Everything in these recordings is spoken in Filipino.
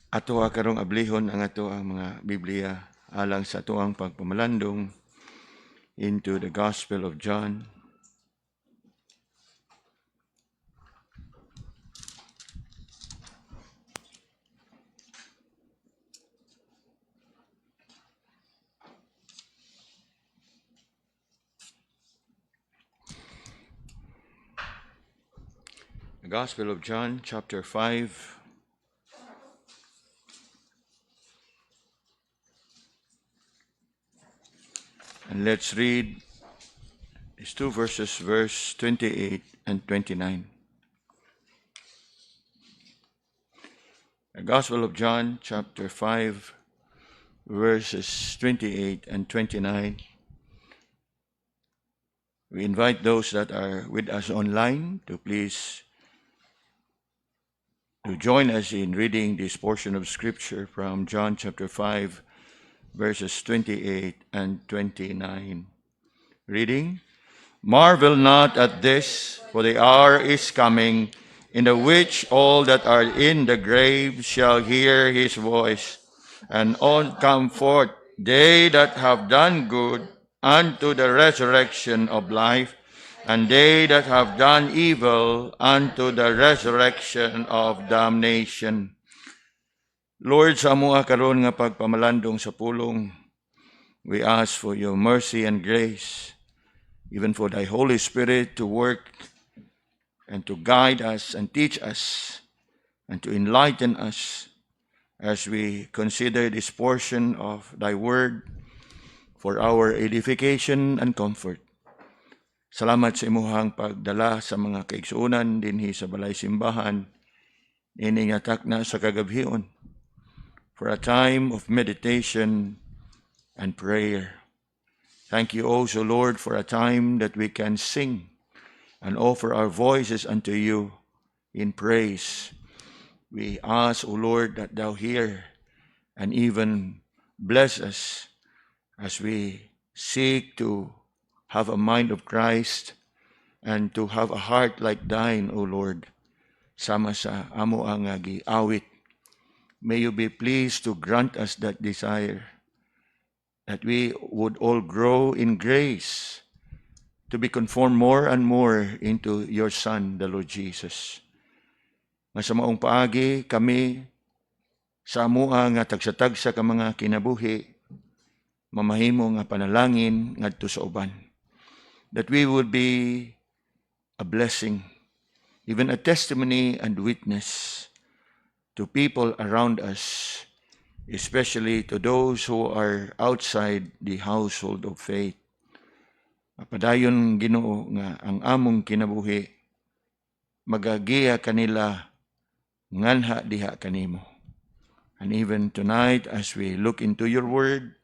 Ato karong ablihon ang ato ang mga Biblia alang sa atuang pagpamalandong into the Gospel of John. The Gospel of John, chapter 5. And let's read these two verses, verse 28 and 29. The Gospel of John, chapter 5, verses 28 and 29. We invite those that are with us online to please to join us in reading this portion of Scripture from John chapter 5, verses 28 and 29. Reading, "Marvel not at this, for the hour is coming, in the which all that are in the grave shall hear his voice, and all come forth, they that have done good, unto the resurrection of life, and they that have done evil, unto the resurrection of damnation." Lord, sa amoa karon nga pagpamalandong sa pulong, we ask for your mercy and grace, even for thy Holy Spirit to work and to guide us and teach us and to enlighten us as we consider this portion of thy word for our edification and comfort. Salamat sa imuhang pagdala sa mga kaigsuunan dinhi sa balay simbahan, iningatak na sa kagabhion, for a time of meditation and prayer. Thank you also, Lord, for a time that we can sing and offer our voices unto you in praise. We ask, O Lord, that thou hear and even bless us as we seek to have a mind of Christ and to have a heart like thine, O Lord, sama sa amo ang giawit. May you be pleased to grant us that desire, that we would all grow in grace to be conformed more and more into your Son, the Lord Jesus. Nga sa maong paagi, kami sa amua nga tagsatagsa ka mga kinabuhi, mamahimo nga panalangin ngadto sa uban, that we would be a blessing, even a testimony and witness to people around us, especially to those who are outside the household of faith. Padayon, Ginoo, nga ang among kinabuhi magagiya kanila nganha diha kanimo. And even tonight, as we look into your word,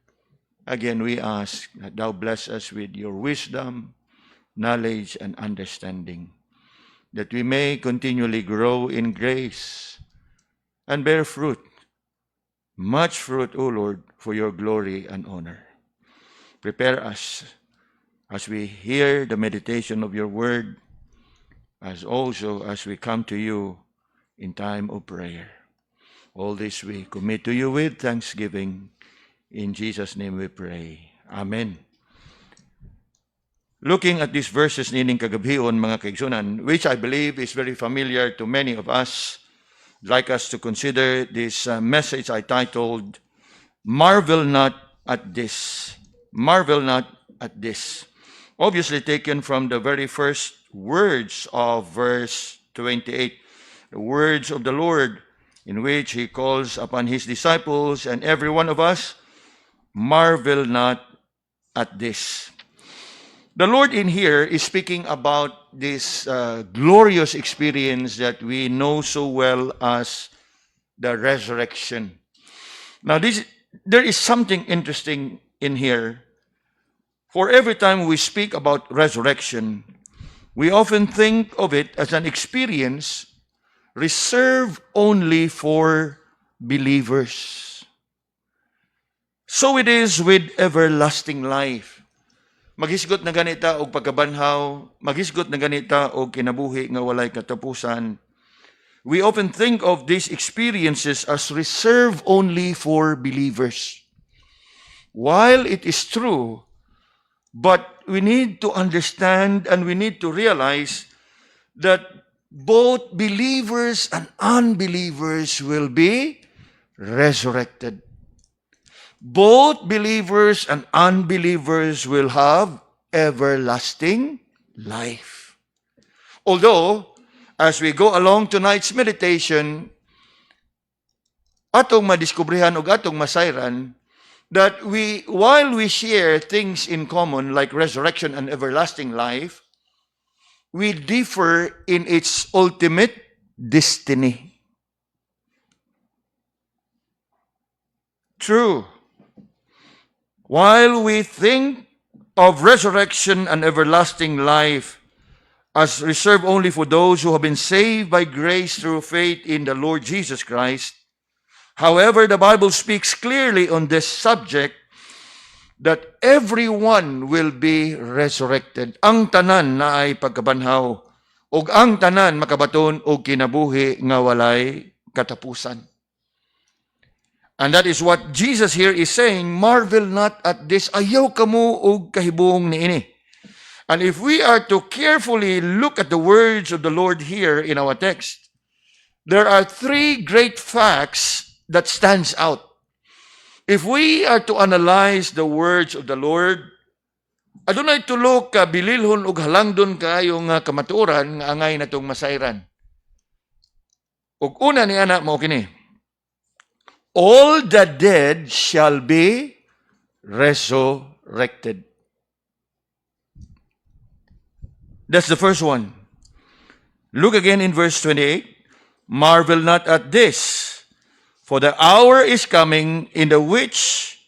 again we ask that thou bless us with your wisdom, knowledge, and understanding, that we may continually grow in grace and bear fruit, much fruit, O Lord, for your glory and honor. Prepare us as we hear the meditation of your word, as also as we come to you in time of prayer. All this we commit to you with thanksgiving. In Jesus' name we pray. Amen. Looking at these verses nining kagabhion, mga kaigsunan, which I believe is very familiar to many of us, I'd like us to consider this message I titled, "Marvel Not at This." Marvel not at this. Obviously taken from the very first words of verse 28, the words of the Lord, in which he calls upon his disciples and every one of us, marvel not at this. The Lord in here is speaking about this glorious experience that we know so well as the resurrection. Now, there is something interesting in here. For every time we speak about resurrection, we often think of it as an experience reserved only for believers. So it is with everlasting life. Maghisgot na ganita og pagkabanhaw, maghisgot na ganita og kinabuhi nga walay katapusan. we often think of these experiences as reserved only for believers. While it is true, but we need to understand and we need to realize that both believers and unbelievers will be resurrected. Both believers and unbelievers will have everlasting life. Although, as we go along tonight's meditation, atong madiskubrihan ug atong masayran that while we share things in common like resurrection and everlasting life, we differ in its ultimate destiny. True. While we think of resurrection and everlasting life as reserved only for those who have been saved by grace through faith in the Lord Jesus Christ, however, the Bible speaks clearly on this subject that everyone will be resurrected. Ang tanan na ay pagkabanhaw, ug ang tanan makabaton og kinabuhi nga walay katapusan. And that is what Jesus here is saying, marvel not at this, ayaw kamo og kahibong niini. And if we are to carefully look at the words of the Lord here in our text, there are three great facts that stands out. If we are to analyze the words of the Lord, adunay tulo ka bililhon ug halangdon kaayo nga kamatuoran nga angay natong masayran. Ug una ni ana mao kini. All the dead shall be resurrected. That's the first one. Look again in verse 28. Marvel not at this, for the hour is coming in the which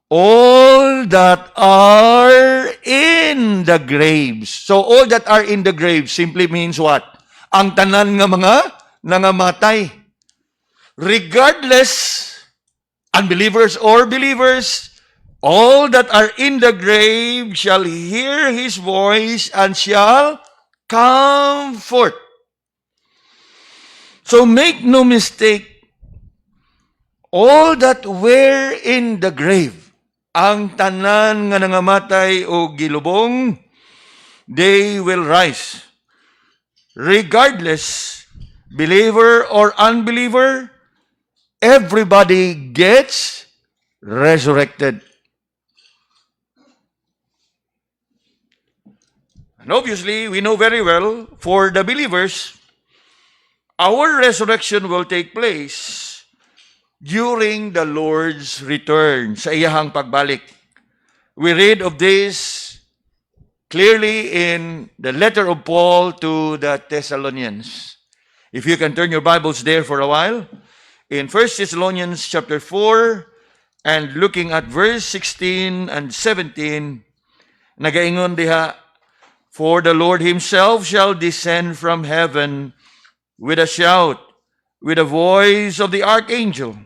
all that are in the graves. So all that are in the graves simply means what? Ang tanan nga mga nangamatay. Regardless, unbelievers or believers, all that are in the grave shall hear his voice and shall come forth. So make no mistake, all that were in the grave, ang tanan nga nangamatay o gilubong, they will rise. Regardless, believer or unbeliever, everybody gets resurrected. And obviously, we know very well, for the believers, our resurrection will take place during the Lord's return, sa iyahang pagbalik. We read of this clearly in the letter of Paul to the Thessalonians. If you can turn your Bibles there for a while, in 1 Thessalonians chapter 4, and looking at verse 16 and 17, nagaingon diha, for the Lord himself shall descend from heaven with a shout, with the voice of the archangel,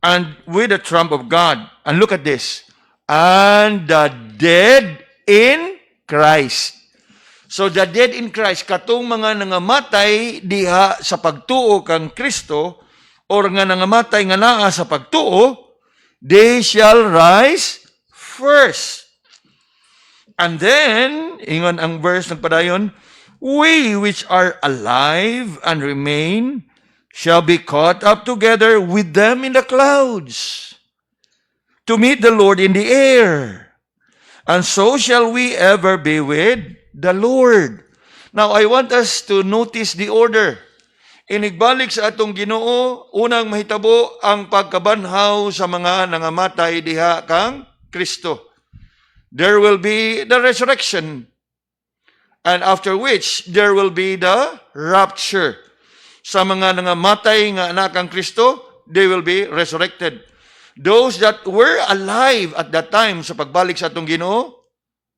and with the trump of God. And look at this. And the dead in Christ. So the dead in Christ, katong mga nangamatay diha sa pagtuo kang Kristo, or nga nangamatay nga naa sa pagtuo, they shall rise first. And then, ingon ang verse nagpadayon, we which are alive and remain shall be caught up together with them in the clouds to meet the Lord in the air. And so shall we ever be with the Lord. Now, I want us to notice the order. Inigbalik sa atong Ginoo, unang mahitabo ang pagkabanhaw sa mga nangamatay diha kang Kristo. There will be the resurrection, and after which there will be the rapture. Sa mga nangamatay nga anak kang Kristo, they will be resurrected. Those that were alive at that time sa pagbalik sa atong Ginoo,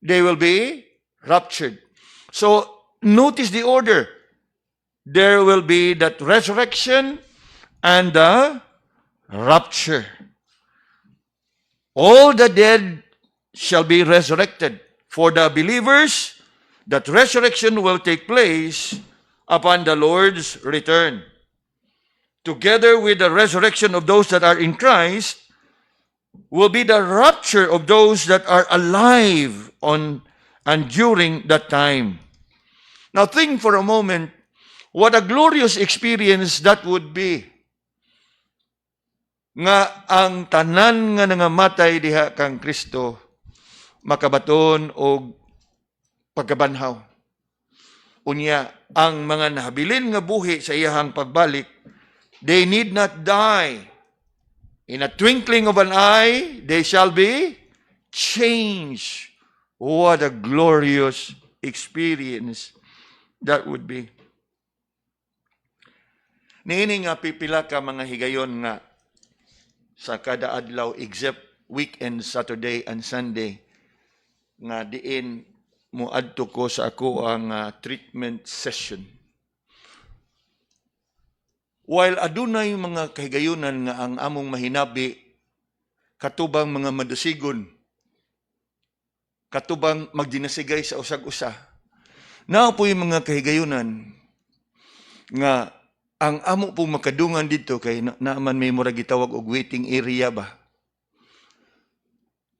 they will be raptured. So, notice the order. There will be that resurrection and the rapture. All the dead shall be resurrected. For the believers, that resurrection will take place upon the Lord's return. together with the resurrection of those that are in Christ, will be the rapture of those that are alive on and during that time. Now think for a moment, what a glorious experience that would be. Nga ang tanan nga nangamatay diha kang Kristo makabaton og pagkabanhaw. Unya, ang mga nahabilin nga buhi sa iyahang pagbalik, they need not die. In a twinkling of an eye, they shall be changed. What a glorious experience that would be. Niini nga pipila ka mga higayon nga sa kada adlaw except weekend, Saturday and Sunday nga diin mo adto ko sa ako ang treatment session. While adunay mga kahigayunan nga ang among mahinabi katubang mga madasigon, katubang magdinasigay sa usag-usa, naa po'y mga kahigayunan nga ang amo pong makadungan dito kay naaman may murag gitawag og waiting area ba.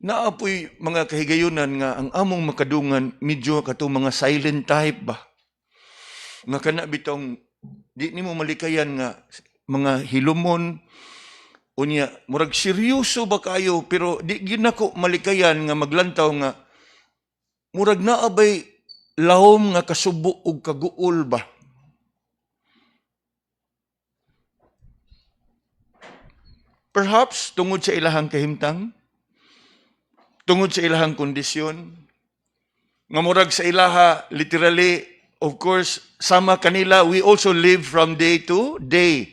Naapoy mga kahigayunan nga ang among makadungan medyo kato mga silent type ba. Nga kana bitong di nimo malikayan nga mga hilumon unya murag seryoso ba kayo pero di gyud nako malikayan nga maglantaw nga murag naabay lahom nga kasubo og kaguol ba. Perhaps tungod sa ilahang kahimtang, tungod sa ilahang kondisyon, nga murag sa ilaha, literally, of course, sama kanila, we also live from day to day.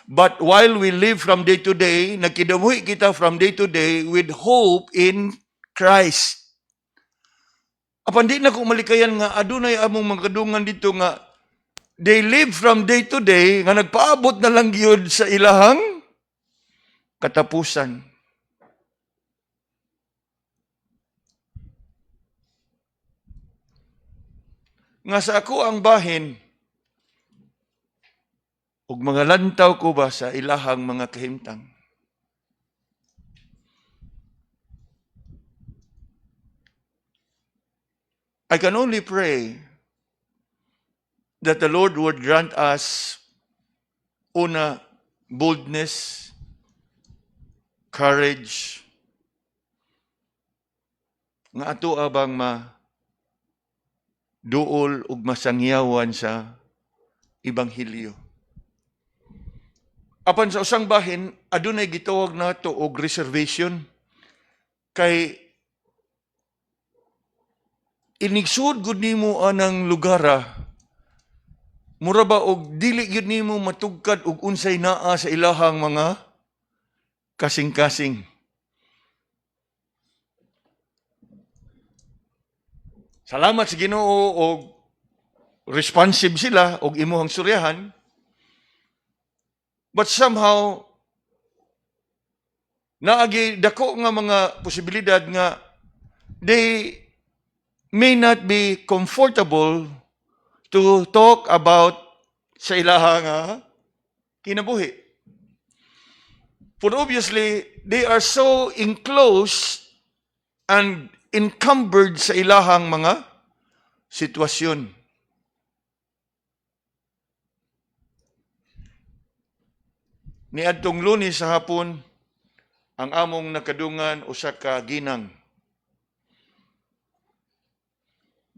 But while we live from day to day, nagkidabuhi kita from day to day with hope in Christ. Apan di na ko malikayan nga adunay among magkadungan dito nga they live from day to day nga nagpaabot na lang gyud sa ilahang katapusan. Nga sa ako ang bahin, ug mga lantaw ko ba sa ilahang mga kahimtang. I can only pray that the Lord would grant us una, boldness, courage, nga ato abang duol ug masangyawan sa Ebanghelyo. Apan sa usang bahin, adunay gitawag nato og reservation kay inigsud gud nimo anang lugara mura ba og dili gyud nimo matugkad og unsay naa sa ilahang mga kasing-kasing. Salamat sa Ginoo og responsive sila og imuhang suryahan. But somehow naagi dako nga mga posibilidad nga they may not be comfortable to talk about sa ilahang kinabuhi. For obviously, they are so enclosed and encumbered sa ilahang mga sitwasyon. Niadtong Lunes sa hapon, ang among nakadungan usa ka ginang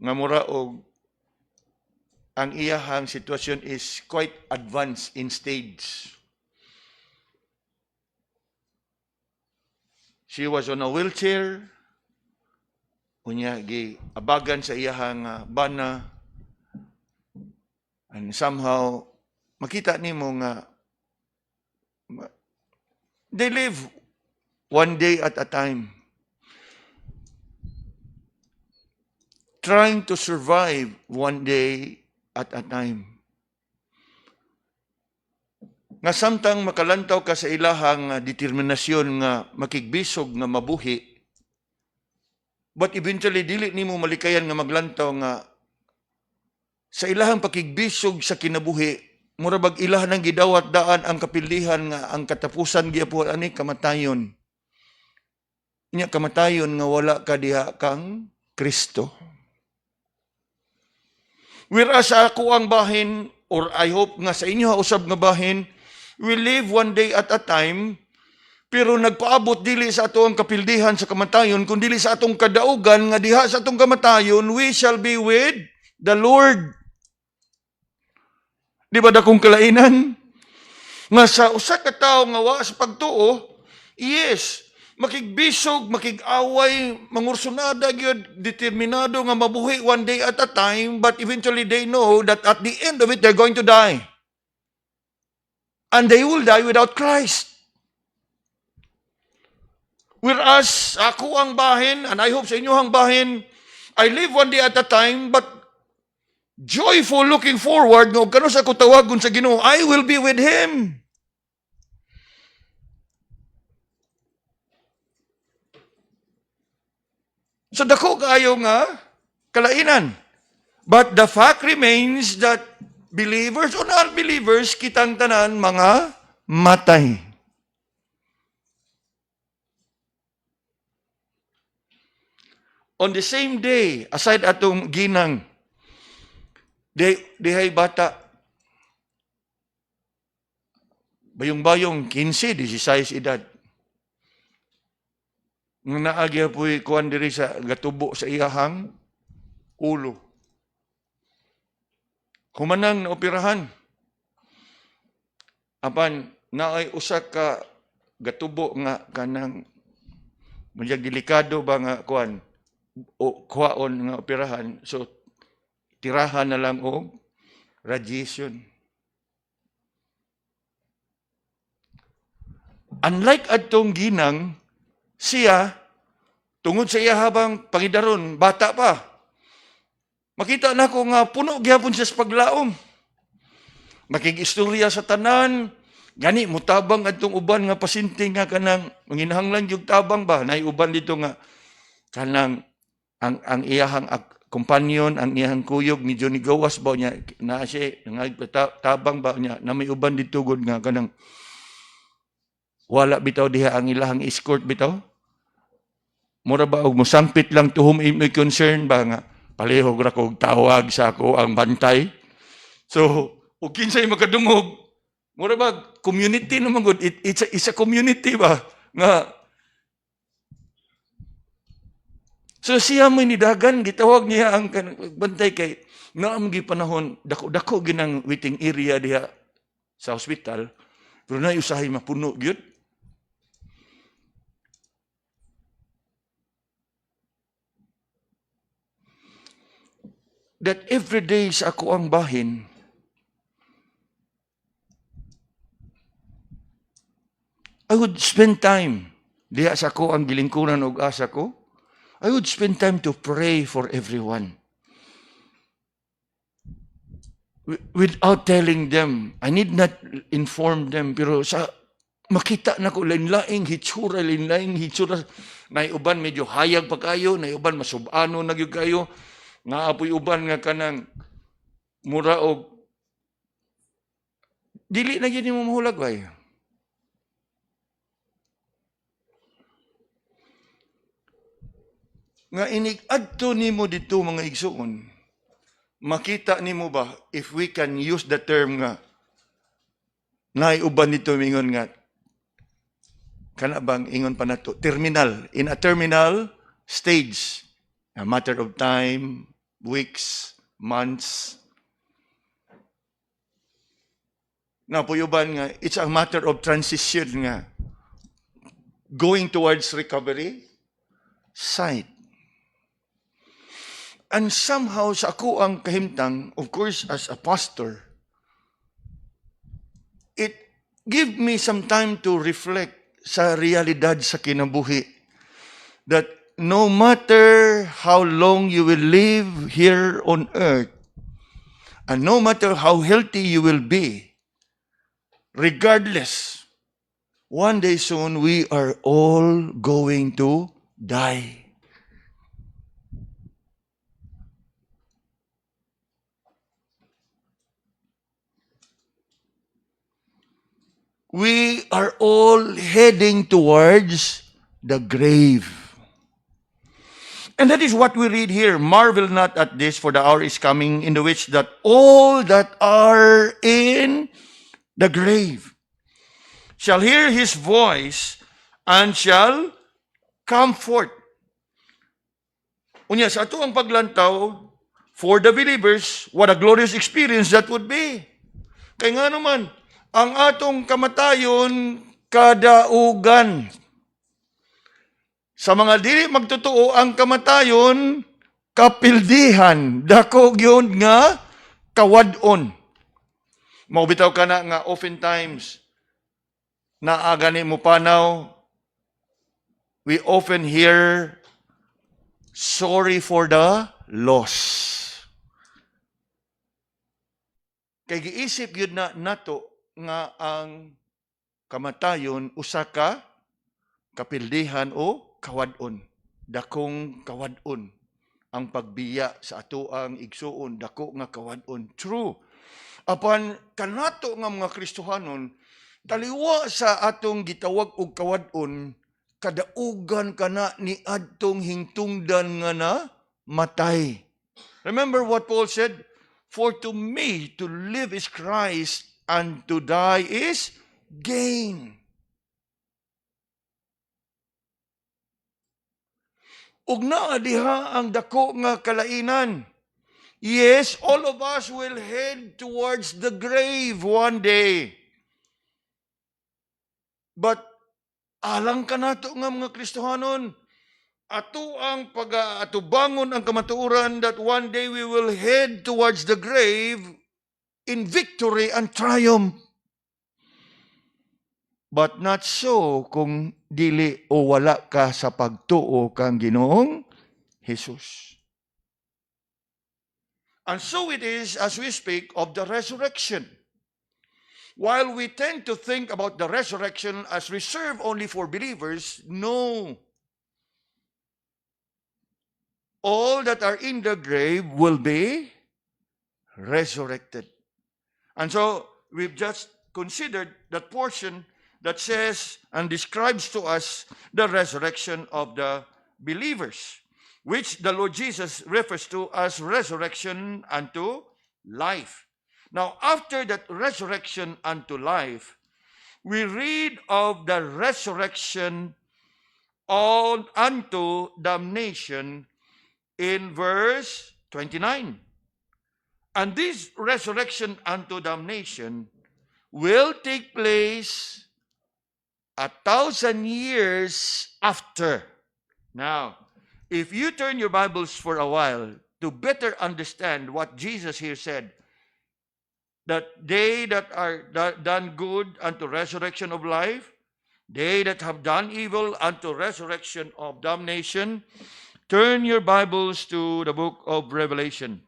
nga mura og ang iyahang sitwasyon is quite advanced in stage. She was on a wheelchair, unya abagan sa iyahang bana, and somehow makita nimo nga they live one day at a time, trying to survive one day at a time. Nga samtang makalantaw ka sa ilahang determinasyon nga makigbisog nga mabuhi, but eventually dili nimo malikayan nga maglantaw nga sa ilahang pakigbisog sa kinabuhi murabag ilah nang gidawat daan ang kapilihan nga ang katapusan gyapon ani kamatayon. Inya kamatayon nga wala ka diha kang Kristo. Whereas sa ako ang bahin, or I hope nga sa inyo usab nga bahin, we live one day at a time, pero nagpaabot dili sa ato ang kapildihan sa kamatayon, kundi dili sa atong kadaugan nga diha sa atong kamatayon, we shall be with the Lord. Di ba dakong kalainan? Nga sa usa ka tawo nga wa sa pagtuo, yes, makigbisog, makig-away, mangursunada gyud, determinado nga mabuhi one day at a time, but eventually they know that at the end of it, they're going to die. And they will die without Christ. Whereas ako ang bahin, and I hope sa inyo ang bahin, I live one day at a time, but joyful looking forward, nga kano sa kutawagon sa Ginoo, I will be with Him. So dako kaayo nga kalainan. But the fact remains that believers or non-believers, kitang tanan mga matay. On the same day, aside atong ginang, dihay bata, bayong-bayong 15, 16 edad, nga naagya po'y kuhan diri sa gatubo sa iyahang ulo. Humanang na operahan. Apan, naay usa ka gatubo nga kanang madyag delikado ba nga kuhan o kuhaon nga operahan. So, tirahan na lang og radiation. Unlike atong ginang, siya, tungod sa iya habang pangidaron, bata pa. Makita na ko nga puno gyapon siya sa paglaom. Makig-istorya sa tanan, gani mutabang atong uban nga pasinti nga kanang manginahanglan yung tabang ba, nay uban dito nga kanang ang iyahang kompanyon, ang iyahang kuyog ni Johnny Gawas ba niya na siya tabang ba niya na may uban dito gud nga kanang wala bitaw diha ang ilahang escort bitaw. Mura ba og musangpit lang to whom it may concern ba nga palihog ra kog tawag sa ako ang bantay. So, ug kinsay makadungog, mura ba community naman gud, it's a community ba nga. So siya may nidagan, gitawag niya ang bantay kay naam gi panahon dako ginang waiting area diha sa hospital, pero na usahay mapuno gyud. That every day sa ako ang bahin, I would spend time diha sa ako ang gilingkuran og asa ko. I would spend time to pray for everyone. Without telling them, I need not inform them, pero sa makita na ko lain-laing hitsura, nay uban medyo hayag pa kayo, nay uban masubano na gyud kayo, nga apoy uban nga kanang mura og dili na gyud mo mahulag bay. Nga inig-adto nimo dito mga igsuon, makita nimo ba if we can use the term nga naiuban dito mingon nga kana bang ingon pa nato terminal, in a terminal stage, a matter of time, weeks, months. Na puyuban nga it's a matter of transition nga going towards recovery sight. And somehow sa ako ang kahimtang, of course as a pastor, it give me some time to reflect sa realidad sa kinabuhi. That no matter how long you will live here on earth, and no matter how healthy you will be, regardless, one day soon we are all going to die. We are all heading towards the grave. And that is what we read here. Marvel not at this, for the hour is coming in the which that all that are in the grave shall hear his voice and shall come forth. Unya, sa ato ang paglantaw, for the believers, what a glorious experience that would be. Kaya nga naman, ang atong kamatayon, kadaugan. Sa mga dili magtotoo, ang kamatayon, kapildihan. Dako yun nga, kawadon. Maubitaw ka na nga oftentimes, naagani mo panaw, we often hear, sorry for the loss. Kay giisip yun na nato nga ang kamatayon usa ka kapildihan o kawadon. Dakong kawadon ang pagbiya sa ato ang igsuon, dako nga kawadon. True. Apan kanato nga mga Kristohanon, taliwa sa atong gitawag og kawadon, kadaugan kana ni adtong hingtungdan nga na matay. Remember what Paul said? For to me, to live is Christ, and to die is gain. Ug naa diha ang dako nga kalainan. Yes, all of us will head towards the grave one day. But alang ka nato nga mga Kristohanon, ato ang pag-atubangon ang kamatuoran that one day we will head towards the grave in victory and triumph. But not so kung dili o wala ka sa pagtuo kang Ginoong Jesus. And so it is as we speak of the resurrection. While we tend to think about the resurrection as reserved only for believers, no. All that are in the grave will be resurrected. And so we've just considered that portion that says and describes to us the resurrection of the believers, which the Lord Jesus refers to as resurrection unto life. Now, after that resurrection unto life, we read of the resurrection unto damnation in verse 29. And this resurrection unto damnation will take place 1,000 years after. Now, if you turn your Bibles for a while to better understand what Jesus here said, that they that are done good unto resurrection of life, they that have done evil unto resurrection of damnation, turn your Bibles to the book of Revelation.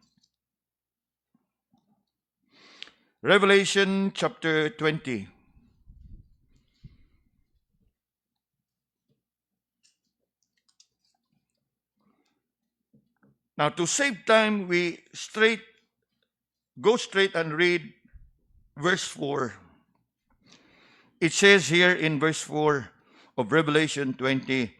Revelation chapter 20. Now, to save time, we go straight and read verse 4. It says here in verse 4 of Revelation 20,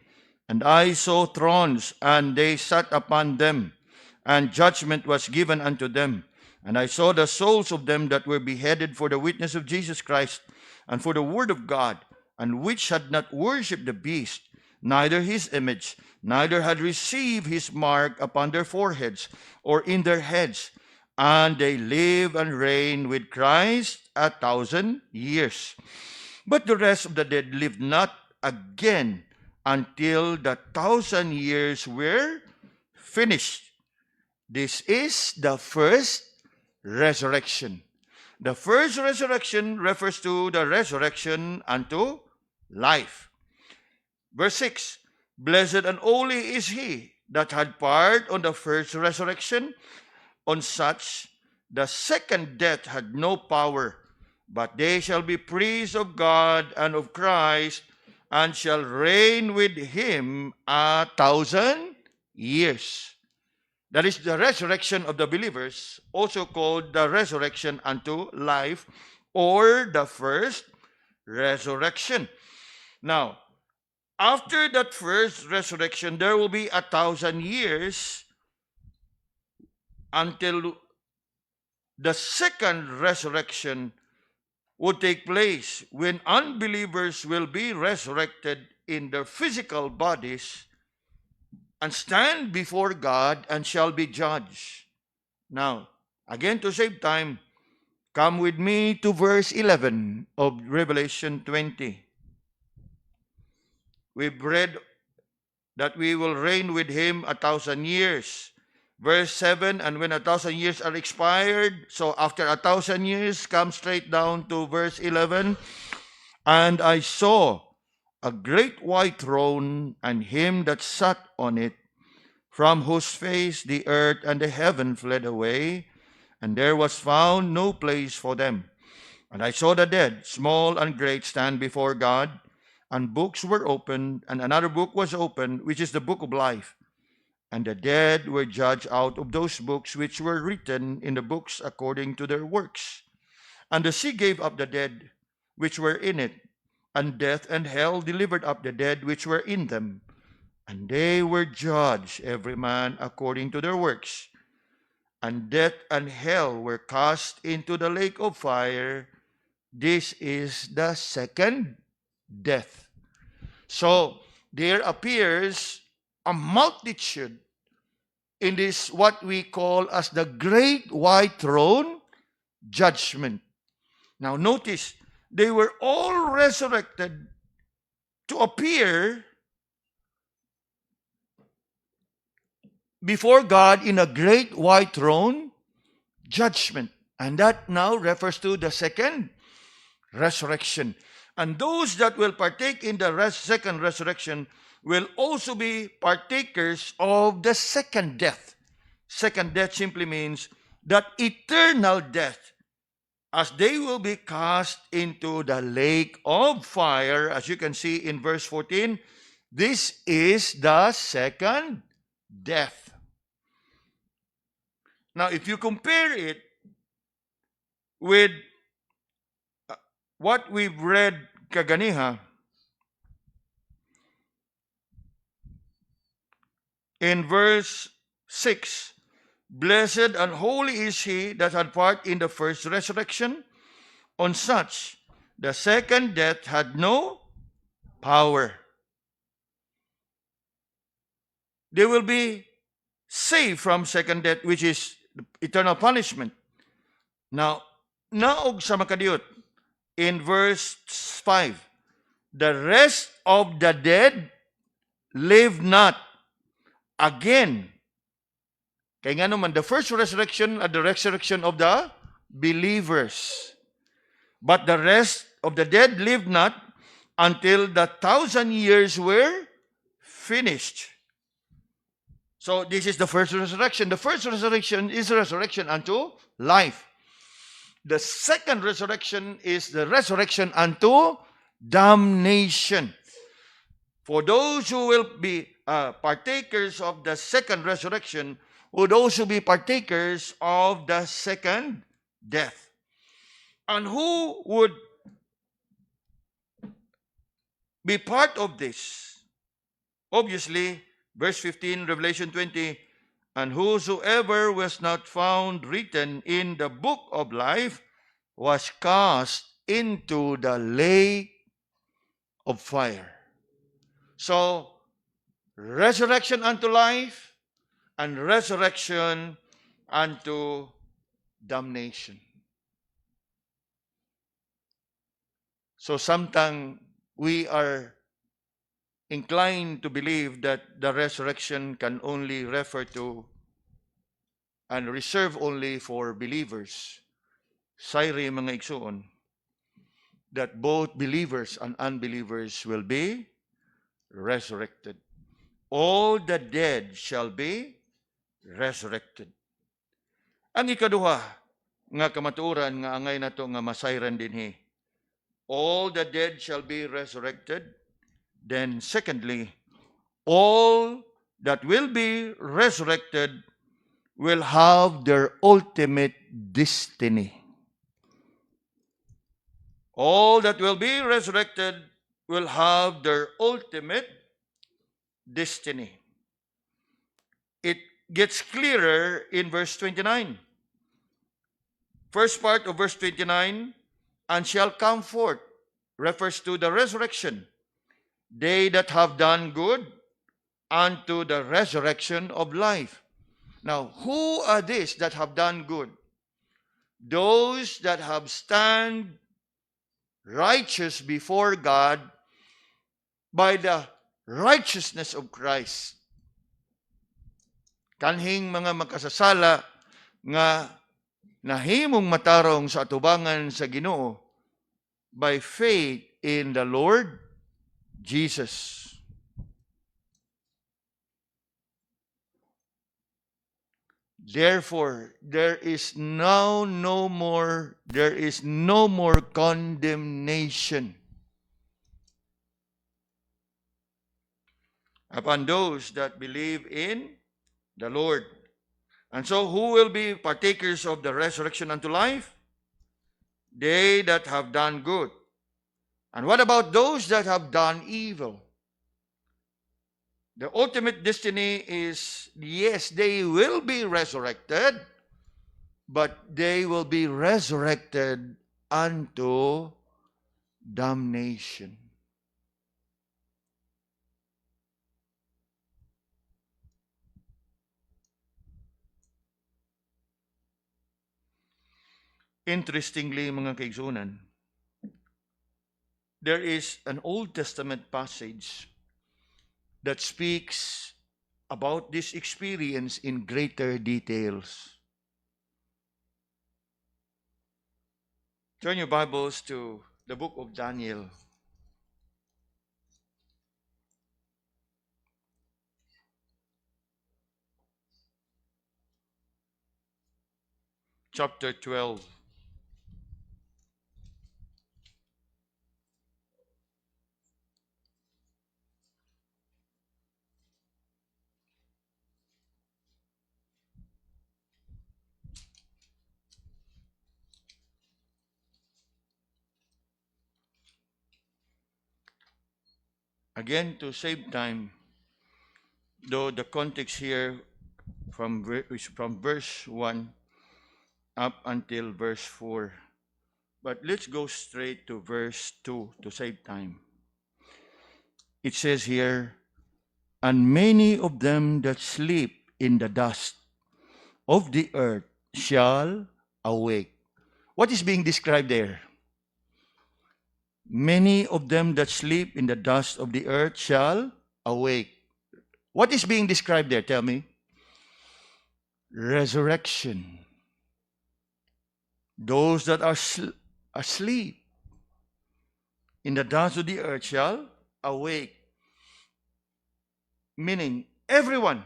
"And I saw thrones, and they sat upon them, and judgment was given unto them. And I saw the souls of them that were beheaded for the witness of Jesus Christ, and for the word of God, and which had not worshipped the beast, neither his image, neither had received his mark upon their foreheads or in their heads. And they live and reign with Christ 1,000 years. But the rest of the dead lived not again until the 1,000 years were finished." This is the first resurrection. The first resurrection refers to the resurrection unto life. Verse 6, "Blessed and holy is he that had part on the first resurrection. On such the second death had no power, but they shall be priests of God and of Christ, and shall reign with him 1,000 years." That is the resurrection of the believers, also called the resurrection unto life, or the first resurrection. Now, after that first resurrection, there will be 1,000 years until the second resurrection would take place, when unbelievers will be resurrected in their physical bodies and stand before God and shall be judged. Now, again, to save time, come with me to verse 11 of Revelation 20. We've read that we will reign with him 1,000 years. Verse 7, and when 1,000 years are expired, so after 1,000 years, come straight down to verse 11. And I saw a great white throne, and him that sat on it, from whose face the earth and the heaven fled away, and there was found no place for them. And I saw the dead, small and great, stand before God, and books were opened, and another book was opened, which is the book of life. And the dead were judged out of those books which were written in the books according to their works. And the sea gave up the dead which were in it, and death and hell delivered up the dead which were in them. And they were judged, every man according to their works. And death and hell were cast into the lake of fire. This is the second death. So there appears a multitude in this, what we call as the great white throne judgment. Now notice, they were all resurrected to appear before God in a great white throne judgment. And that now refers to the second resurrection. And those that will partake in the second resurrection will also be partakers of the second death. Second death simply means that eternal death, as they will be cast into the lake of fire. As you can see in verse 14, this is the second death. Now, if you compare it with what we've read kaganiha, in verse 6, blessed and holy is he that had part in the first resurrection. On such, the second death had no power. They will be saved from second death, which is eternal punishment. Now, naog sa makadiyot, in verse 5, the rest of the dead live not again. Kaya nga naman, the first resurrection at the resurrection of the believers. But the rest of the dead lived not until the 1,000 years were finished. So this is the first resurrection. The first resurrection is a resurrection unto life. The second resurrection is the resurrection unto damnation. For those who will be partakers of the second resurrection would also be partakers of the second death. And who would be part of this? Obviously, verse 15, Revelation 20, and whosoever was not found written in the book of life was cast into the lake of fire. So, resurrection unto life and resurrection unto damnation. So sometimes we are inclined to believe that the resurrection can only refer to and reserve only for believers. Sayri mga igsuon, that both believers and unbelievers will be resurrected. All the dead shall be resurrected. Ang ikaduha nga kamatuoran nga angay nato nga masayran dinhi, all the dead shall be resurrected. Then secondly, all that will be resurrected will have their ultimate destiny. All that will be resurrected will have their ultimate destiny. It gets clearer in verse 29. First part of verse 29, and shall come forth, refers to the resurrection. They that have done good unto the resurrection of life. Now, who are these that have done good? Those that have stand righteous before God by the righteousness of Christ. Kanhing mga makasasala nga nahimong matarong sa atubangan sa Ginoo by faith in the Lord Jesus. Therefore, there is no more condemnation upon those that believe in the Lord. And so, who will be partakers of the resurrection unto life? They that have done good. And what about those that have done evil? The ultimate destiny is, yes, they will be resurrected, but they will be resurrected unto damnation. Interestingly, mga kaigsunan, there is an Old Testament passage that speaks about this experience in greater details. Turn your Bibles to the book of Daniel. Chapter 12. Again, to save time, though the context here is from verse 1 up until verse 4. But let's go straight to verse 2 to save time. It says here, and many of them that sleep in the dust of the earth shall awake. What is being described there? Many of them that sleep in the dust of the earth shall awake. What is being described there? Tell me. Resurrection. Those that are asleep in the dust of the earth shall awake. Meaning, everyone,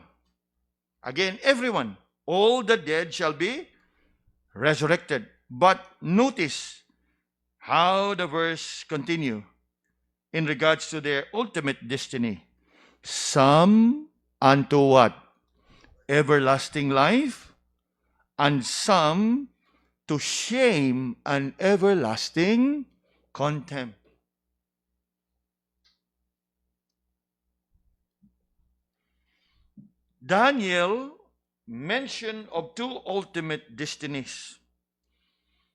again, everyone, all the dead shall be resurrected. But notice how the verse continue in regards to their ultimate destiny. Some unto what? Everlasting life, and some to shame and everlasting contempt. Daniel mentioned of two ultimate destinies.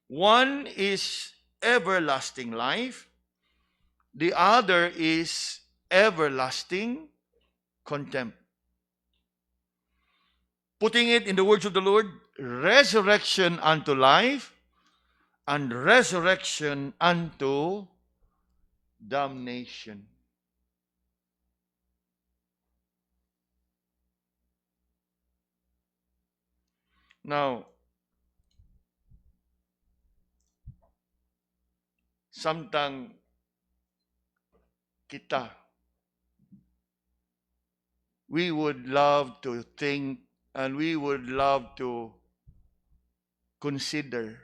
One is everlasting life. The other is everlasting contempt. Putting it in the words of the Lord, resurrection unto life and resurrection unto damnation. Now, samtang kita, we would love to think and we would love to consider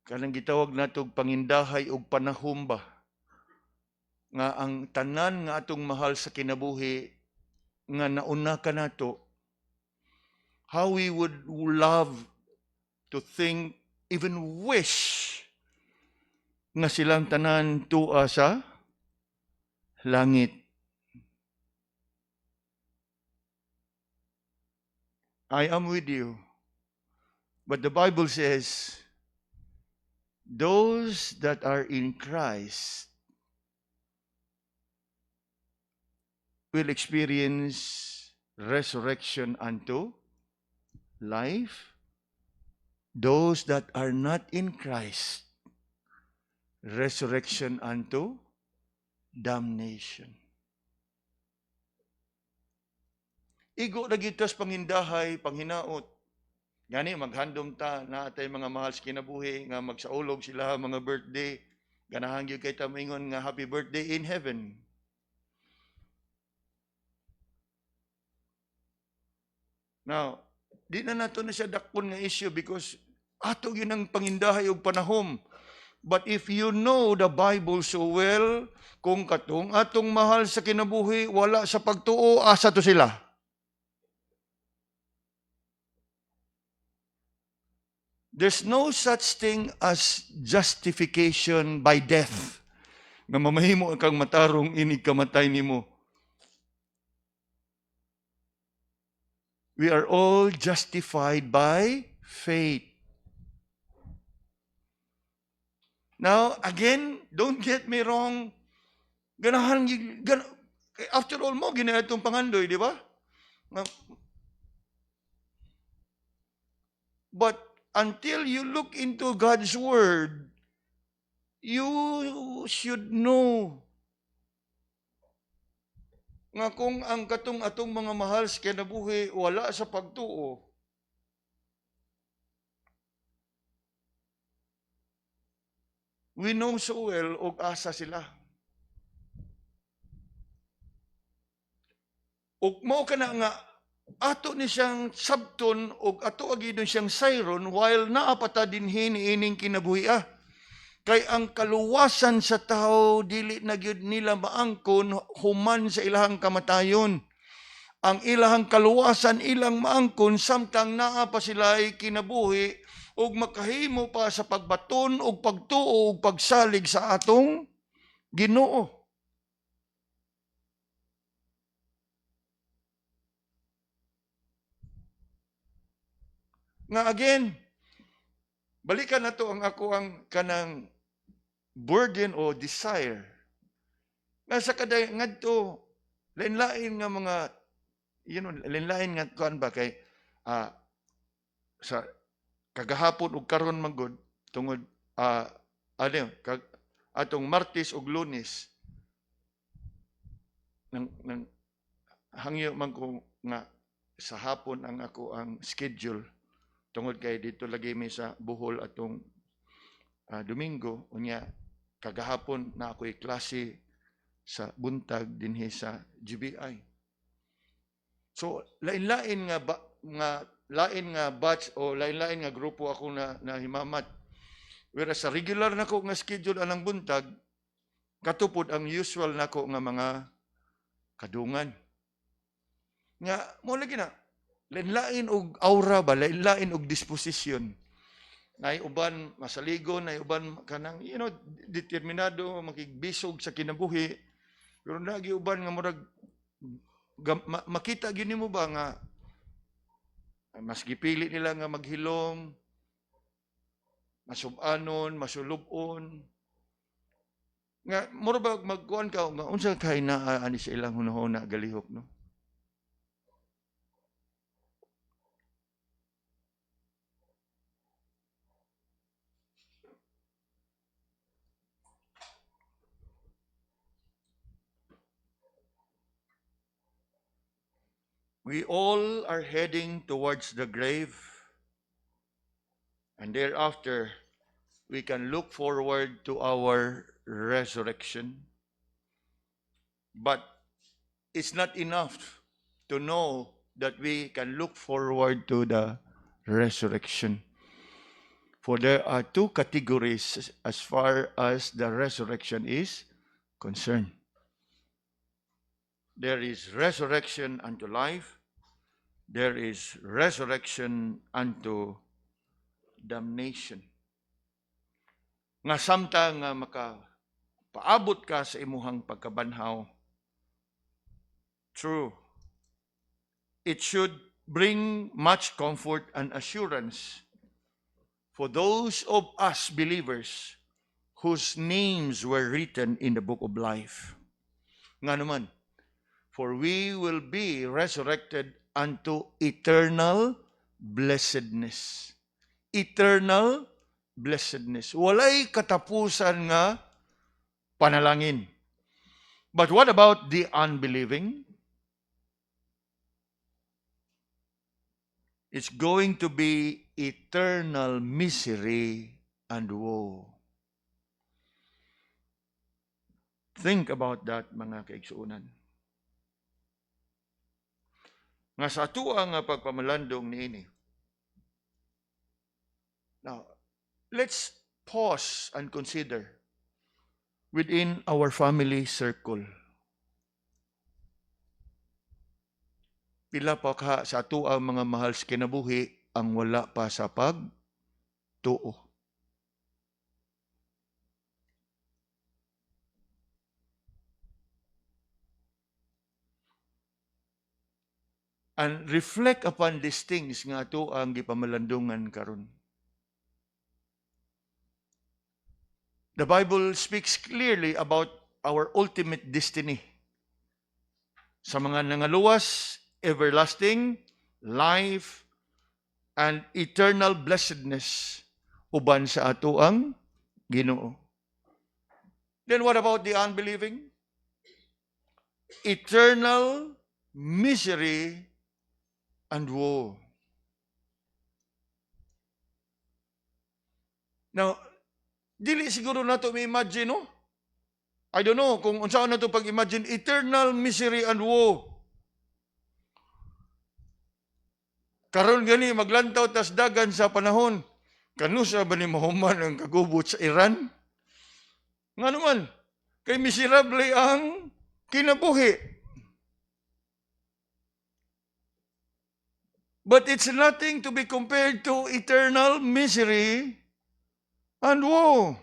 kanang gitawag natog pangindahay og panahon ba nga ang tanan nga atong mahal sa kinabuhi nga nauna ka nato, how we would love to think even wish nga silang tanan tuwa sa langit. I am with you. But the Bible says, those that are in Christ will experience resurrection unto life. Those that are not in Christ, resurrection unto damnation. Igo na gitas pangindahay, panghinaot. Gani, maghandom ta na atay mga mahal sa kinabuhi, nga magsaulog sila mga birthday. Ganahan gyud kay tamingon nga happy birthday in heaven. Now, di na nato na siya dakpon nga issue because ato yun ang pangindahay og panahom. But if you know the Bible so well, kung katong atong mahal sa kinabuhi, wala sa pagtuo, asa to sila? There's no such thing as justification by death. Nga mamahimo kang matarong inig kamatay nimo. We are all justified by faith. Now, again, don't get me wrong. After all mo, ginaya itong pangandoy, di ba? But until you look into God's Word, you should know nga kung ang katong atong mga mahal sa kinabuhi wala sa pagtuo, we know so well og asa sila. Og mao kana nga ato ni siyang sabton og ato agidon siyang sayron while naapata dinhi niining kinabuhi. Kay ang kaluwasan sa tao dili na gyud nila maangkon human sa ilahang kamatayon. Ang ilahang kaluwasan ilang maangkon samtang naa pa sila'y kinabuhi ug makahimo pa sa pagbaton ug pagtuo ug pagsalig sa atong Ginoo. Nga again, balikan nato ang ako ang kanang burden o desire. Nga sa kaday ngadto lain-lain nga mga lain-lain nga kuan ba kay sa kagahapon ug karon manggod tungod atong Martes ug Lunes nang hangyo man ko nga sa hapon ang ako ang schedule tungod kay dito lagi mi sa Bohol atong Domingo unya kagahapon na ako'y klase sa buntag dinhi sa GBI. So lain-lain nga lain nga batch o lain-lain nga grupo ako na himamat. Whereas sa regular nako nga schedule anang buntag katupod ang usual nako nga mga kadungan. Nga mo lagi na lain-lain og aura ba, lain-lain og disposition. Nay uban masaligon, nay uban kanang determinado makigbisog sa kinabuhi. Pero lagi uban nga murag makita gyud nimo ba nga mas gipili nila nga maghilom, masub-anon, masulub-on. Nga mura ba magkuan ka nga unsa kay naa ani sa ilang hunahuna galihok no? We all are heading towards the grave, and thereafter, we can look forward to our resurrection. But it's not enough to know that we can look forward to the resurrection. For there are two categories as far as the resurrection is concerned. There is resurrection unto life. There is resurrection unto damnation. nga samtang nga makapaabot ka sa imuhang pagkabanhaw. True. It should bring much comfort and assurance for those of us believers whose names were written in the book of life. Nga naman, for we will be resurrected unto eternal blessedness. Eternal blessedness. Walay katapusan nga panalangin. But what about the unbelieving? It's going to be eternal misery and woe. Think about that, mga kaigsuunan. Nga sa ato ang pagpamalandong niini. Now, let's pause and consider within our family circle. Pila pa ka sa ato ang mga mahal sa kinabuhi ang wala pa sa pagtuo. And reflect upon these things nga ato ang gipamalandungan karon. The Bible speaks clearly about our ultimate destiny. Sa mga nangaluwas, everlasting life and eternal blessedness uban sa ato ang Ginoo. Then what about the unbelieving? Eternal misery and woe. Now, dili siguro nato ma-imagine, no? I don't know kung unsaon nato pag-imagine eternal misery and woe. Karon gani maglantaw tas dagan sa panahon. Kanusa ba ni mahuman ang kagubot sa Iran? Nga naman, kay miserable ang kinabuhi. But it's nothing to be compared to eternal misery and woe.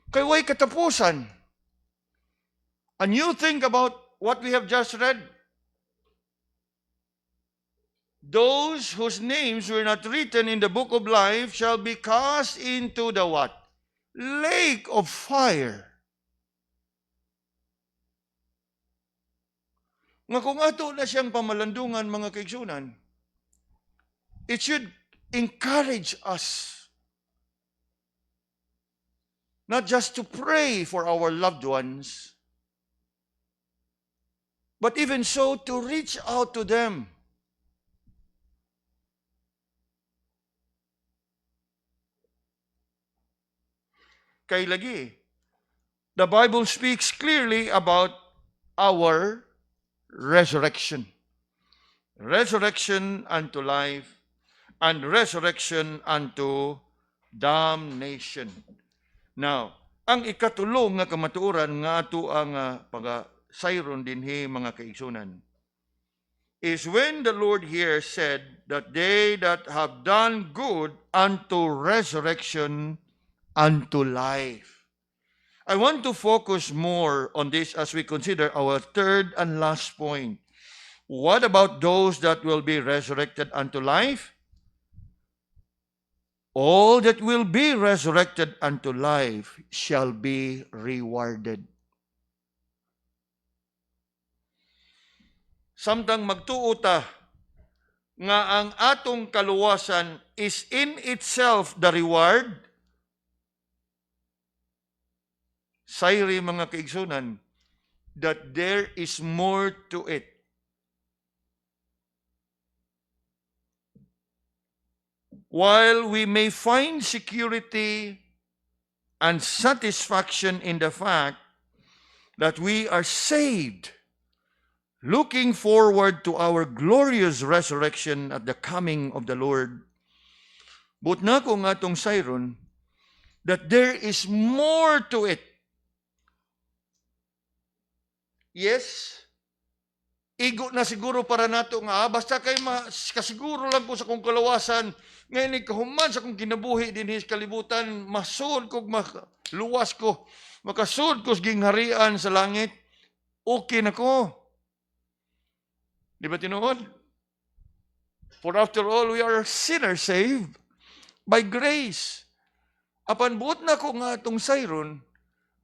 Kay way katapusan. And you think about what we have just read. Those whose names were not written in the book of life shall be cast into the what? Lake of fire. Nga kung ato na siyang pamalandungan, mga kaigsunan, it should encourage us not just to pray for our loved ones, but even so to reach out to them. Kay lagi, the Bible speaks clearly about our resurrection. Resurrection unto life and resurrection unto damnation. Now, ang ikatulong nga kamatuoran nga ato ang pag-sayron dinhi mga kaigsunan is when the Lord here said that they that have done good unto resurrection unto life. I want to focus more on this as we consider our third and last point. What about those that will be resurrected unto life? All that will be resurrected unto life shall be rewarded. Samtang magtuo ta nga ang atong kaluwasan is in itself the reward, sayri mga kaigsunan, that there is more to it. While we may find security and satisfaction in the fact that we are saved, looking forward to our glorious resurrection at the coming of the Lord, but na ko nga tong sayron, that there is more to it. Yes, igo na siguro para nato nga, basta kay kasiguro lang ko sa kong kalawasan, Ngayon ni kahuman sa kong kinabuhi din his kalibutan, masud ko, luwas ko, makasud ko sa gingharian sa langit, okay na ko. Di ba tinuod? For after all, we are sinners saved by grace. Apan buot na ko nga atong sayron,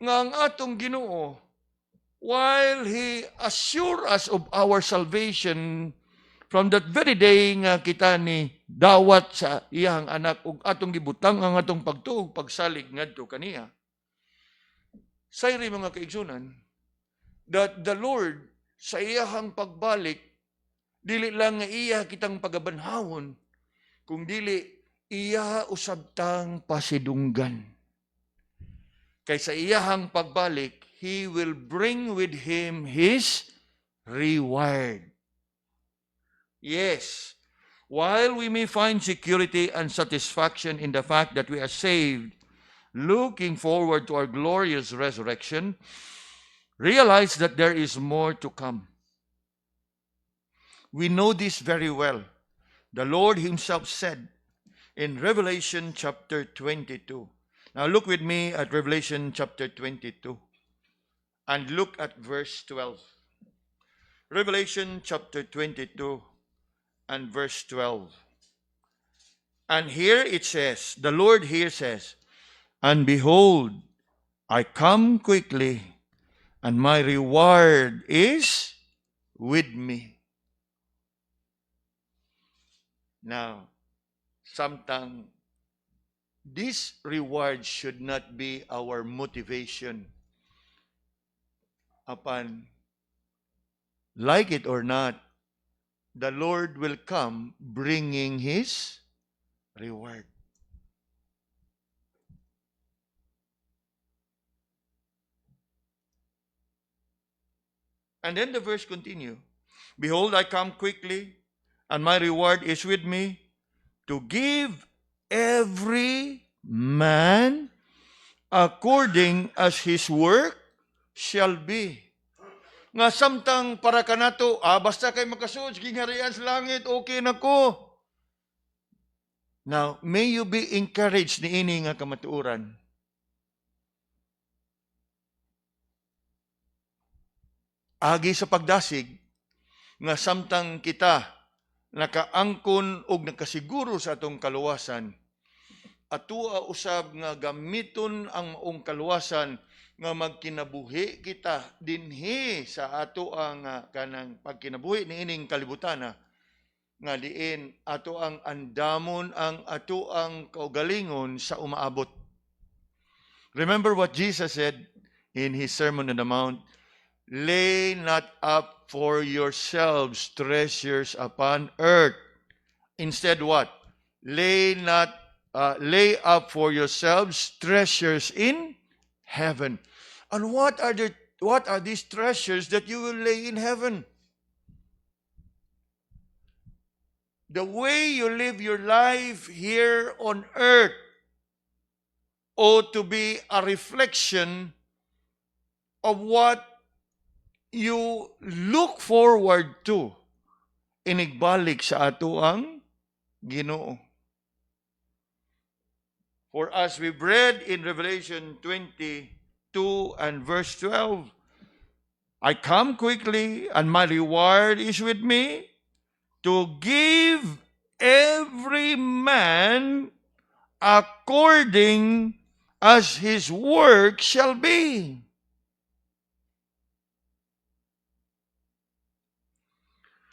nga ang atong Ginoo, while He assure us of our salvation from that very day nga kita ni dawat sa iyang anak ug atong gibutang ang atong pagtuog pagsalig ngadto kaniya. Sayri mga kaigsunan, that the Lord sa iyang pagbalik dili lang nga iya kitang pagabanhawon, kung dili iya usab tang pasidunggan. Kay sa iyang pagbalik, He will bring with Him His reward. Yes, while we may find security and satisfaction in the fact that we are saved, looking forward to our glorious resurrection, realize that there is more to come. We know this very well. The Lord Himself said in Revelation chapter 22. Now look with me at Revelation chapter 22 and look at verse 12. Revelation chapter 22 and verse 12. And here it says, the Lord here says, and behold, I come quickly, and my reward is with me. Now, sometimes this reward should not be our motivation. Upon, like it or not, the Lord will come bringing His reward. And then the verse continue. Behold, I come quickly, and my reward is with me, to give every man according as his work shall be. Nga samtang para kanato, basta kay makasud sa gingharian sa langit, okay na ko. Now, may you be encouraged ni ini nga kamatuoran. Agi sa pagdasig, nga samtang kita nakaangkon og nakasiguro sa atong kaluwasan, atua usab nga gamiton ang maong kaluwasan nga magkinabuhi kita dinhi sa ato ang kanang pagkinabuhi ni ining kalibutana, nga diin ato ang andamon ang ato ang kaugalingon sa umaabot. Remember what Jesus said in His Sermon on the Mount, lay not up for yourselves treasures upon earth. Instead what? Lay up for yourselves treasures in heaven. And what are these treasures that you will lay in heaven? The way you live your life here on earth ought to be a reflection of what you look forward to inigbalik sa ato ang Ginoo. For as we've read in Revelation 22 and verse 12, I come quickly, and my reward is with me, to give every man according as his work shall be.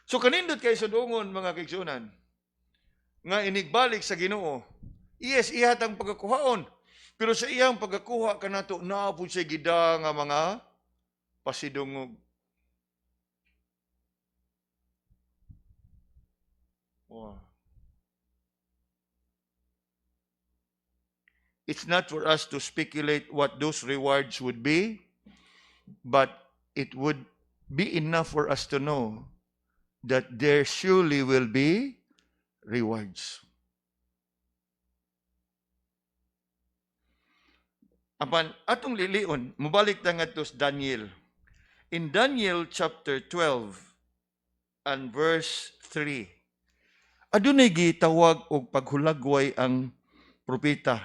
So kanindot kay sudungon mga kaigsunan, nga inigbalik sa Ginoo. Yes, ihat ang pagkakuhaon. Pero sa iyang pagkakuha kanato naapod sa gida nga mga pasidungog. Wow. It's not for us to speculate what those rewards would be, but it would be enough for us to know that there surely will be rewards. Apan atong lilion, mubalik ta ngadto sa Daniel. In Daniel chapter 12 and verse 3, adunay gitawag og paghulagway ang propeta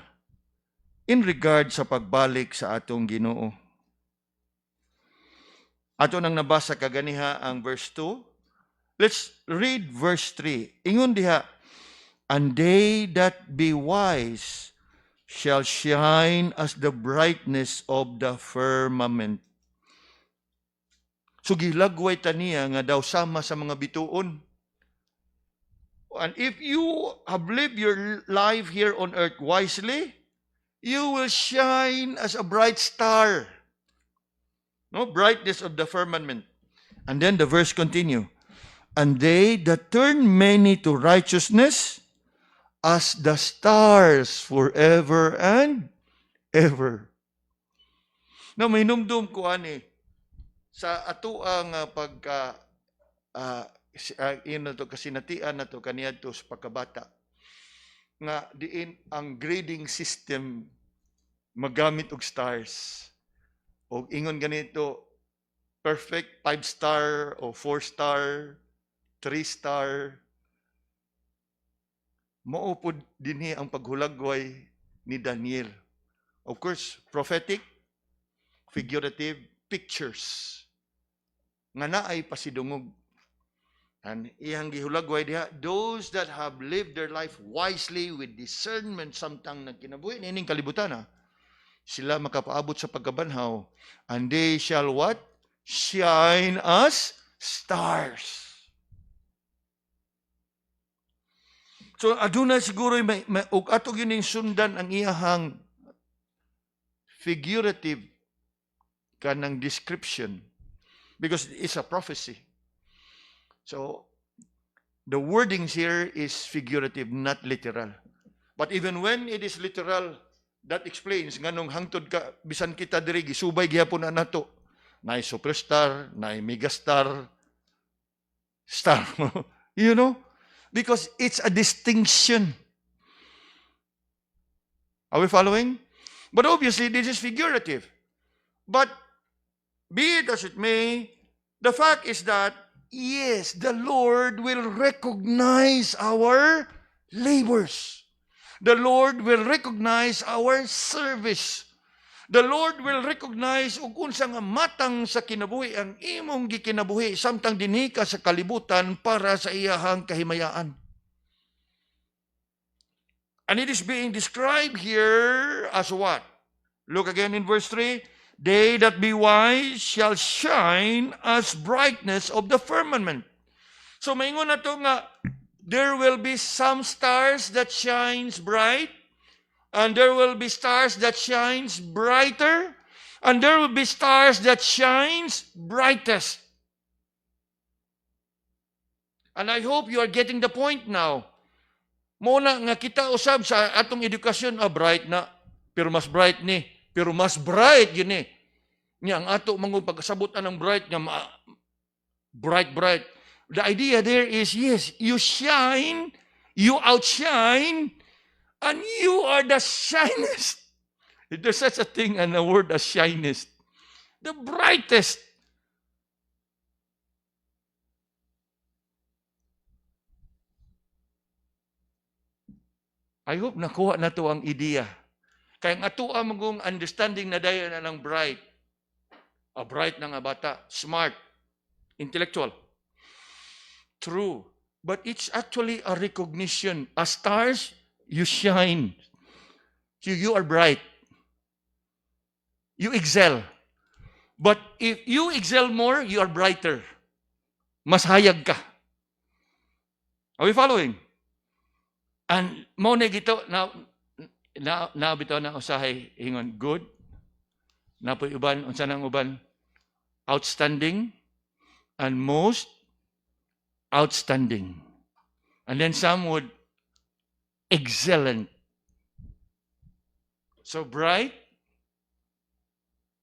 in regard sa pagbalik sa atong Ginoo. Ato nang nabasa kaganiha ang verse 2. Let's read verse 3. Ingon diha, and they that be wise shall shine as the brightness of the firmament. So gilagway taniya nga daw sama sa mga bituon. And if you have lived your life here on earth wisely, you will shine as a bright star. No, brightness of the firmament. And then the verse continue. And they that turn many to righteousness as the stars forever and ever. Now, may numdum ko ani sa ato ang pagka yun na to kasinatian na to kaniadto sa pagkabata nga diin ang grading system magamit og stars. O ingon ganito, perfect 5-star o 4-star, 3-star. Maupod dinhi ang paghulagway ni Daniel. Of course, prophetic, figurative, pictures. Nga naay pasidungog. And iyang gihulagway diha, those that have lived their life wisely with discernment samtang nagkinabuhi nining kalibutan sila makapaabot sa pagkabanhaw, and they shall what? Shine as stars. So aduna siguro ug ato gining sundan ang iyahang figurative kanang description because it's a prophecy. So the wordings here is figurative, not literal. But even when it is literal, that explains nganong hangtod ka bisan kita diri gisubay gyapon na nato. Nay superstar, nay megastar, star. You know? Because it's a distinction. Are we following? But obviously, this is figurative. But be it as it may, the fact is that, yes, the Lord will recognize our labors. The Lord will recognize our service. The Lord will recognize ug unsa nga matang sa kinabuhi ang imong gikinabuhi samtang dinhi ka sa kalibutan para sa iyahang kahimayaan. And it is being described here as what? Look again in verse 3. They that be wise shall shine as brightness of the firmament. So maingon na to nga there will be some stars that shines bright, and there will be stars that shines brighter, and there will be stars that shines brightest. And I hope you are getting the point now. Muna nga kita usab sa atong edukasyon, bright na, pero mas bright ni, pero mas bright yun ni. Nga ang ato mga pagkasabot ng bright nga bright. The idea there is, yes, you shine, you outshine, and you are the shinest. There's such a thing and a word as shinest. The brightest. I hope nakuha na to ang idea. Kaya nga to ang understanding na dayon na ng bright. A bright na nga bata, smart, intellectual. True. But it's actually a recognition. As stars, you shine. You are bright. You excel. But if you excel more, you are brighter. Mas hayag ka. Are we following? And mo na gito, na bitaw na usahay ingon good. Napoy uban, unsa nang uban? Outstanding and most outstanding. And then some would excellent. So bright,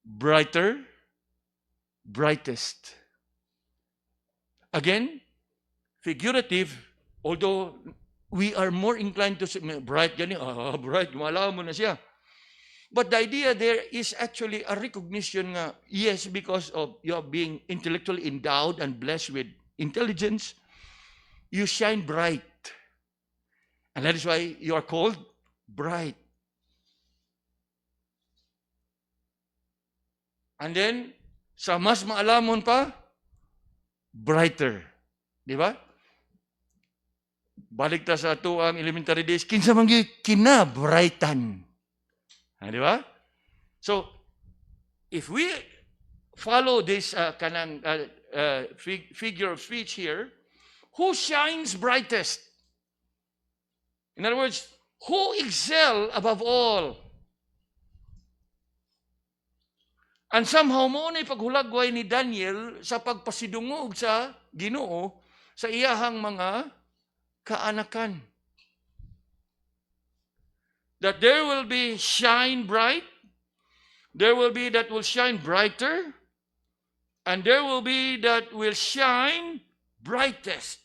brighter, brightest. Again, figurative, although we are more inclined to say, bright gani, bright, malaw mo na siya. But the idea there is actually a recognition nga, yes, because of your being intellectually endowed and blessed with intelligence, you shine bright. And that is why you are called bright. And then, sa mas maalamon pa, brighter. Di ba? Balik ta sa ato ang elementary days, kinsa man gyud kina-brightan. Di ba? So, if we follow this figure of speech here, who shines brightest? In other words, who excel above all? And somehow mo na paghulagway ni Daniel sa pagpasidungog sa Ginoo sa iyahang mga kaanakan. That there will be shine bright, there will be that will shine brighter, and there will be that will shine brightest.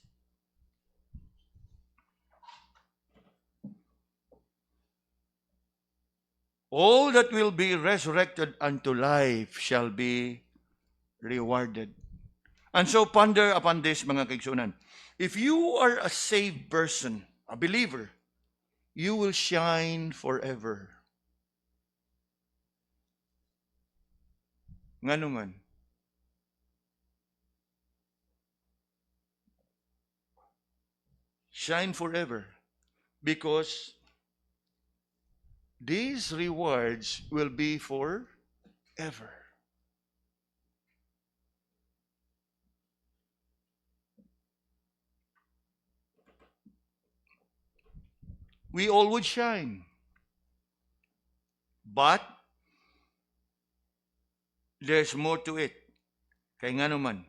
All that will be resurrected unto life shall be rewarded. And so ponder upon this, mga kaigsunan. If you are a saved person, a believer, you will shine forever. Ngano man? Shine forever. Because these rewards will be forever. We all would shine. But there's more to it. Kaya nga naman,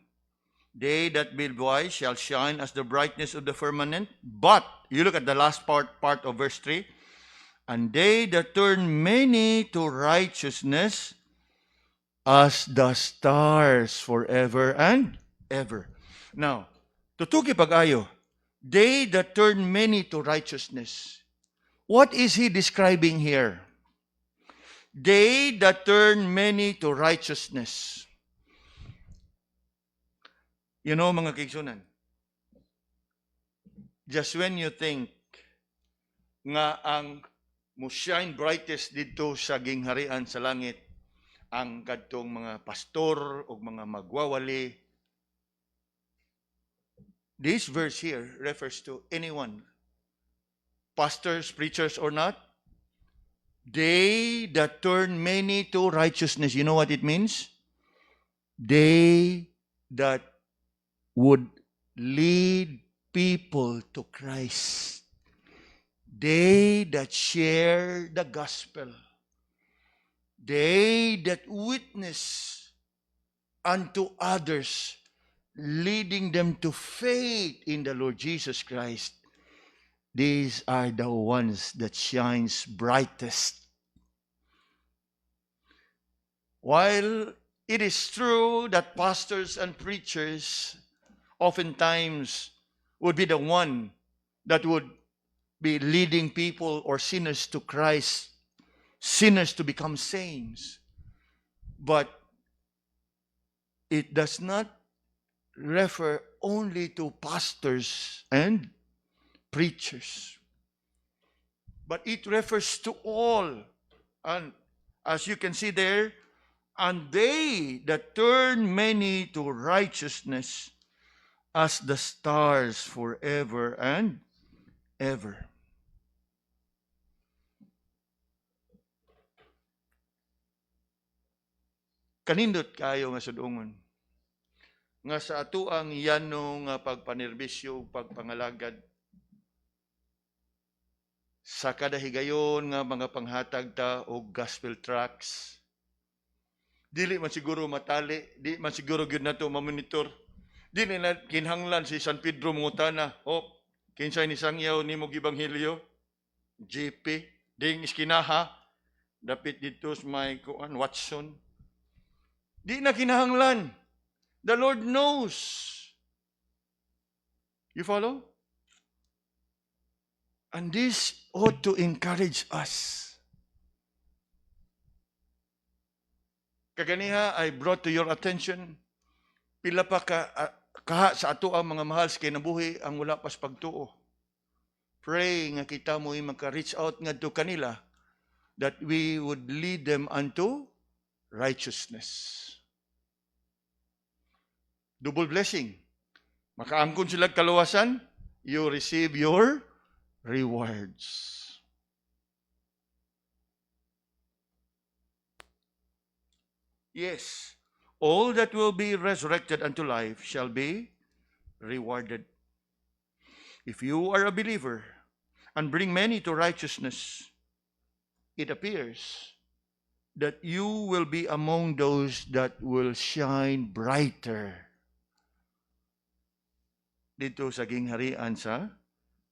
they that build wise shall shine as the brightness of the firmament. But, you look at the last part of verse 3, and they that turn many to righteousness as the stars forever and ever. Now, tutuki pag-ayo, they that turn many to righteousness. What is he describing here? They that turn many to righteousness. You know, mga kaigsunan, just when you think nga ang mo shine brightest dito sa gingharian sa langit, ang kadtong mga pastor o mga magwawali, this verse here refers to anyone, pastors, preachers or not. They that turn many to righteousness. You know what it means? They that would lead people to Christ. They that share the gospel. They that witness unto others, leading them to faith in the Lord Jesus Christ. These are the ones that shines brightest. While it is true that pastors and preachers oftentimes would be the one that would be leading people or sinners to Christ, sinners to become saints, but it does not refer only to pastors and preachers, but it refers to all. And as you can see there, and they that turn many to righteousness as the stars forever and ever. Kanindot kayo nga sudungon nga sa ato ang yano nga pagpanerbisyo, pagpangalagad sa kada higayon nga mga panghatag ta og gospel tracts, dili man siguro matali, di man siguro gyud nato ma-monitor, di na kinhanglan si San Pedro mungutana, kinsay ni sangyaw nimo gibanghilyo, GP, ding iskinaha, dapit dito sa may Watson. Di na kinahanglan. The Lord knows. You follow? And this ought to encourage us. Kaganiha, I brought to your attention, pila pa kaha sa ato ang mga mahal sa kinabuhi ang wala pas pagtuo. pray nga kita mo'y maka-reach out nga to kanila, that we would lead them unto righteousness. Double blessing. Makaangkon sila kaluwasan, you receive your rewards. Yes, all that will be resurrected unto life shall be rewarded. If you are a believer and bring many to righteousness, it appears that you will be among those that will shine brighter dito sa gingharian sa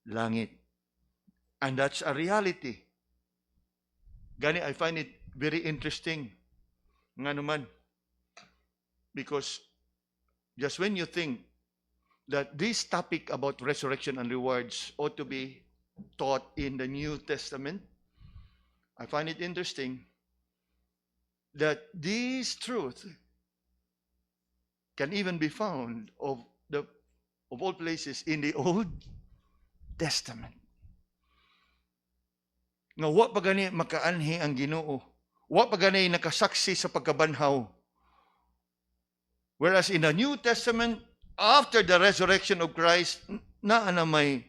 langit. And that's a reality. Gani, I find it very interesting. Nga naman, because just when you think that this topic about resurrection and rewards ought to be taught in the New Testament, I find it interesting that this truth can even be found of all places in the Old Testament. Nga wa pa gani makaanhi ang Ginoo. Wa pa gani nakasaksi sa pagkabanhaw. Whereas in the New Testament, after the resurrection of Christ, na may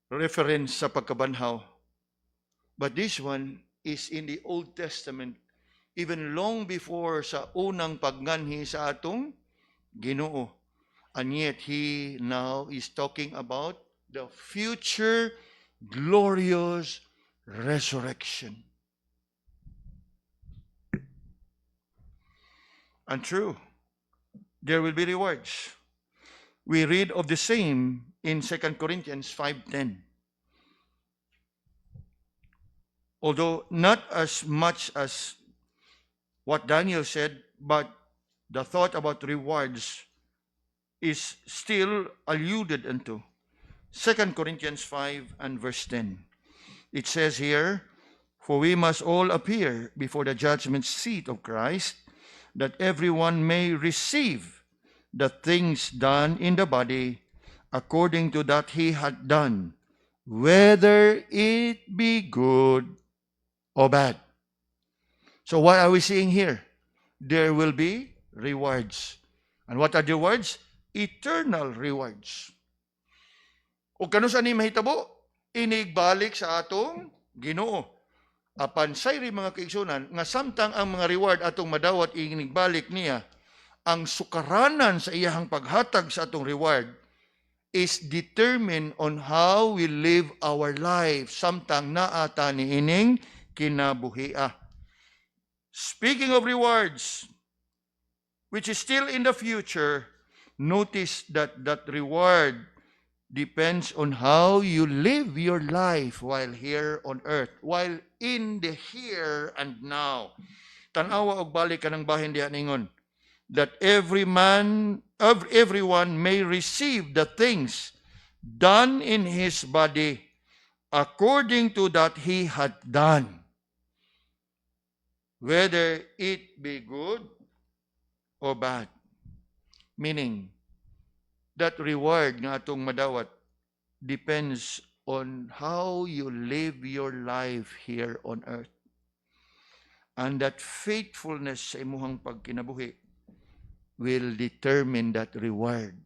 reference sa pagkabanhaw. But this one is in the Old Testament, even long before sa unang pagnganhi sa atong Ginoo. And yet, he now is talking about the future glorious resurrection. And true, there will be rewards. We read of the same in 2 Corinthians 5:10. Although not as much as what Daniel said, but the thought about rewards is still alluded unto. 2 Corinthians 5 and verse 10. It says here, "For we must all appear before the judgment seat of Christ, that everyone may receive the things done in the body according to that he had done, whether it be good or bad." So what are we seeing here? There will be rewards. And what are the rewards? Eternal rewards. O kano sa ni mahitabo? Inigbalik sa atong Ginoo. Apan sayri mga kaigsunan, nga samtang ang mga reward atong madawat inigbalik niya, ang sukaranan sa iyahang paghatag sa atong reward is determined on how we live our life samtang naata ni ining kinabuhia. Speaking of rewards, which is still in the future, notice that that reward depends on how you live your life while here on earth, while in the here and now. Tanawa og balik kanang bahin diha ningon, that everyone may receive the things done in his body according to that he had done, whether it be good or bad. Meaning, that reward nga atong madawat depends on how you live your life here on earth. And that faithfulness sa imuhang pagkinabuhi will determine that reward.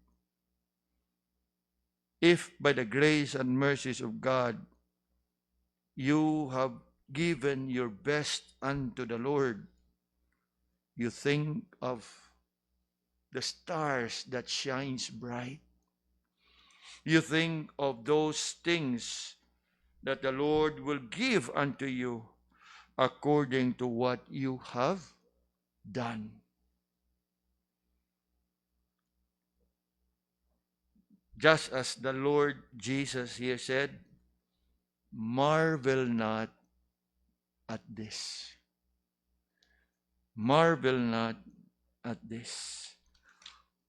If by the grace and mercies of God, you have given your best unto the Lord, you think of the stars that shines bright. You think of those things that the Lord will give unto you according to what you have done. Just as the Lord Jesus here said, marvel not at this. Marvel not at this.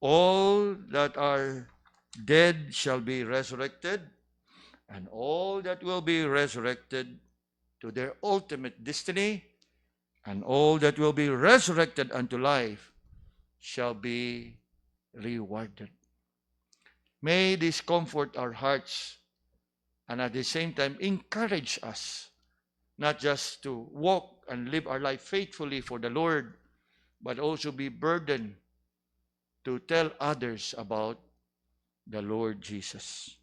All that are dead shall be resurrected, and all that will be resurrected to their ultimate destiny, and all that will be resurrected unto life shall be rewarded. May this comfort our hearts and at the same time encourage us not just to walk and live our life faithfully for the Lord, but also be burdened to tell others about the Lord Jesus.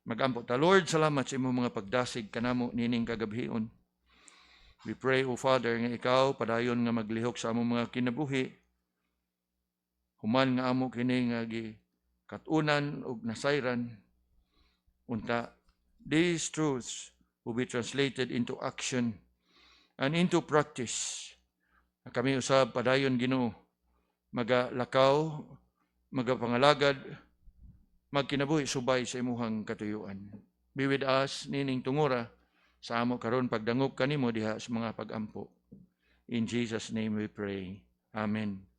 Mag-ampo ta, Lord, salamat sa imong mga pagdasig kanamo nining kagabhion. We pray, O Father, nga ikaw padayon nga maglihok sa among mga kinabuhi. Human nga amo kini nga katunan ug nasayran. Unta, these truths will be translated into action and into practice. Kami usab padayon Ginoo magalakaw, magapangalagad, magkinabuhi subay sa imuhang katuyuan. Be with us nining tungura sa amo karon pagdangop kanimo diha sa mga pagampo. In Jesus' name we pray. Amen.